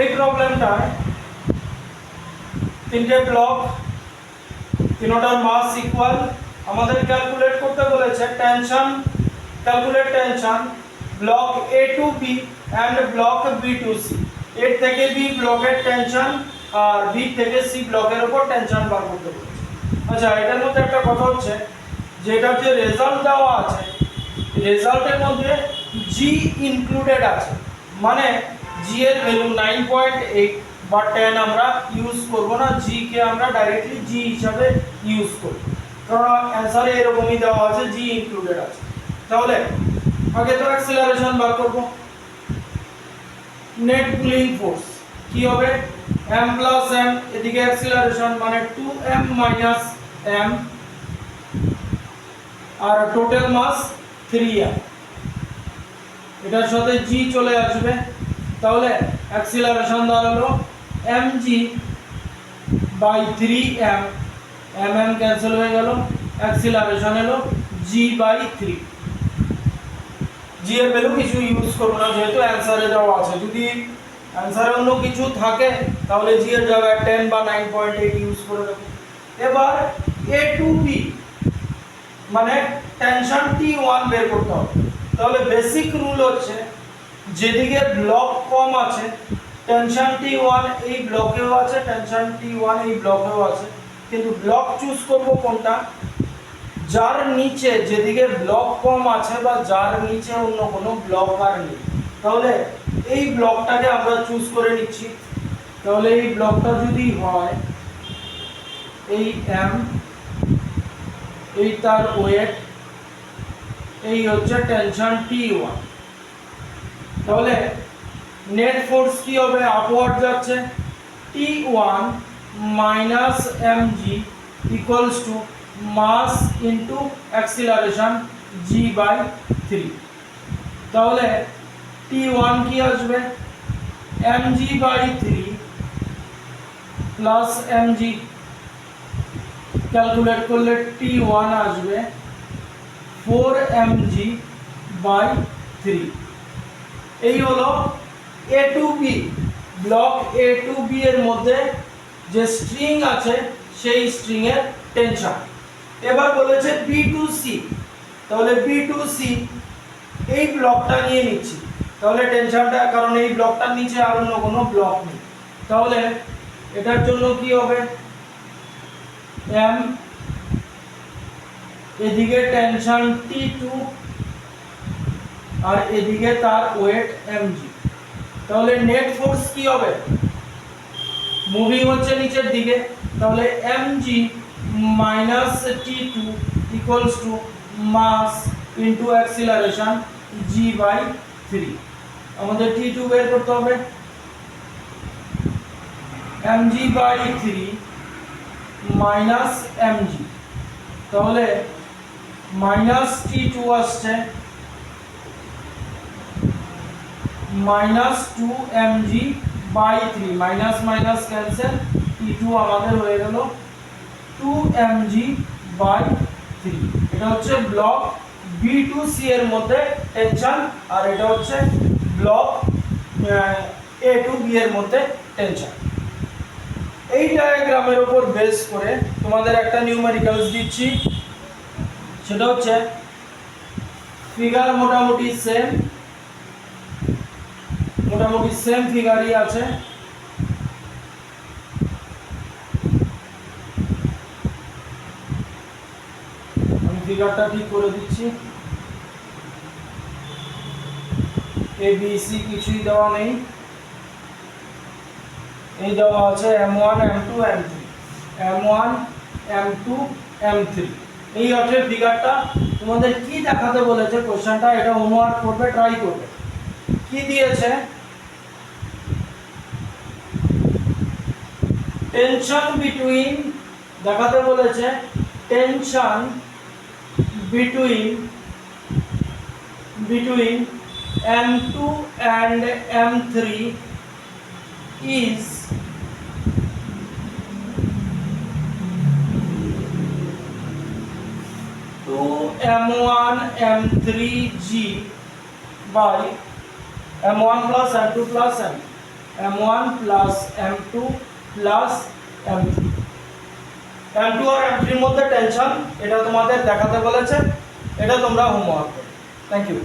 এই প্রবলেমটায় তিনটে ব্লক, তিনটার মাস ইকুয়াল। আমাদের ক্যালকুলেট করতে বলেছে tension, calculate tension block A to B and block B to C. A থেকে বি ব্লকের টেনশন আর বি থেকে সি ব্লকের উপর টেনশন বার করতে বলেছে। আচ্ছা, এটার মধ্যে একটা কথা হচ্ছে যে এটার যে রেজাল্ট দেওয়া আছে, রেজাল্টের মধ্যে জি ইনক্লুডেড আছে, মানে জি এর ভ্যালু 9.8 বা 10 আমরা ইউজ করব না, জি কে আমরা ডাইরেক্টলি জি হিসাবে ইউজ করব, কারণ অ্যানসারে এরকমই দেওয়া আছে, জি ইনক্লুডেড আছে। তাহলে আগে তো অ্যাক্সিলারেশন বার করব। নেট পুলিং ফোর্স কি হবে, m প্লাস m, এদিকে অ্যাক্সিলারেশন মানে 2m মাইনাস m, আর টোটাল মাস 3m, এটার সাথে g চলে আসবে। তাহলে অ্যাক্সিলারেশন দাঁড়ালো mg by 3m, mm cancel হয়ে গেল, অ্যাক্সিলারেশন এলো g বাই 3। g এর ভ্যালু কিছু ইউজ করব না, যেহেতু অ্যানসারে দেওয়া আছে। যদি অ্যানসারে অন্য কিছু থাকে তাহলে g এর জায়গায় 10 বা 9.8 ইউজ করে দেব। এবার a টু b মানে টেনশন T1 বের করতে হবে। তাহলে বেসিক রুল হচ্ছে যেদিকে ব্লক কম আছে টেনশন T1 এই ব্লকেও আছে, টেনশন T1 এই ব্লকেও আছে, কিন্তু ব্লক চুজ করব কোনটা, যার নিচে যেদিকে ব্লক কম আছে বা যার নিচে অন্য কোনো ব্লক আর নেই। তাহলে এই ব্লকটাকে আমরা চুজ করে নিচ্ছি। তাহলে এই ব্লকটা যদি হয় এই m, এই তার ওয়েট, এই হচ্ছে টেনশন T1। তাহলে নেট ফোর্স কি হবে, আপওয়ার্ড যাচ্ছে, T1 minus mg equals to mass into acceleration g by 3। তাহলে T1 কি আসবে, mg by 3 plus mg, calculate করলে T1 আসবে 4mg বাই 3। এই হলো A to B block, A to B এর মধ্যে যে স্ট্রিং আছে সেই স্ট্রিং এর টেনশন। এবার বলেছে বি টু সি, তাহলে বি টু সি এই ব্লকটা নিয়ে নিচ্ছি। তাহলে টেনশনটা, কারণ এই ব্লকটার নিচে আর অন্য কোনো ব্লক নেই, তাহলে এটার জন্য কি হবে, m, এদিকে টেনশন T2 আর এদিকে তার ওয়েট mg। তাহলে নেট ফোর্স কি হবে, মুভিং হচ্ছে নিচের দিকে, তাহলে mg minus T2 equals to mass into acceleration g by 3। আমাদের T2 বের করতে হবে, mg বাই 3 মাইনাস mg, তাহলে মাইনাস T2 আসছে minus 2mg by 3, minus minus cancel, T2 আমাদের হয়ে গেল 2mg বাই 3। এটা হচ্ছে ব্লক বি টু সি এর মধ্যে টেনশন, আর এটা হচ্ছে ব্লক এ টু বি এর মধ্যে টেনশন। এই ডায়াগ্রামের উপর বেস করে তোমাদের একটা নিউমেরিক্যালস দিচ্ছি, সেটা হচ্ছে ফিগার মোটামুটি সেম ফিগারই আছে। আমি ফিগারটা ঠিক করে দিচ্ছি, এ বি সি কিছুই দেওয়া নেই, এই দেওয়া আছে m1 m2 m3, m1 m2 m3। এই হচ্ছে ফিগারটা। তোমাদের কি দেখাতে বলেছে কোশ্চেনটা, এটা হোমওয়ার্ক করবে, ট্রাই করবে। কি দিয়েছে, টেনশন বিটুইন, দেখাতে বলেছে tension between m2 and m3 is 2m1 m3g by m1 plus m2 plus m। m1 plus m2 plus m3। m2 R m3 এর মধ্যে টেনশন, এটা তোমাদের দেখাতে বলেছে, এটা তোমরা হোমওয়ার্ক করো। Thank you.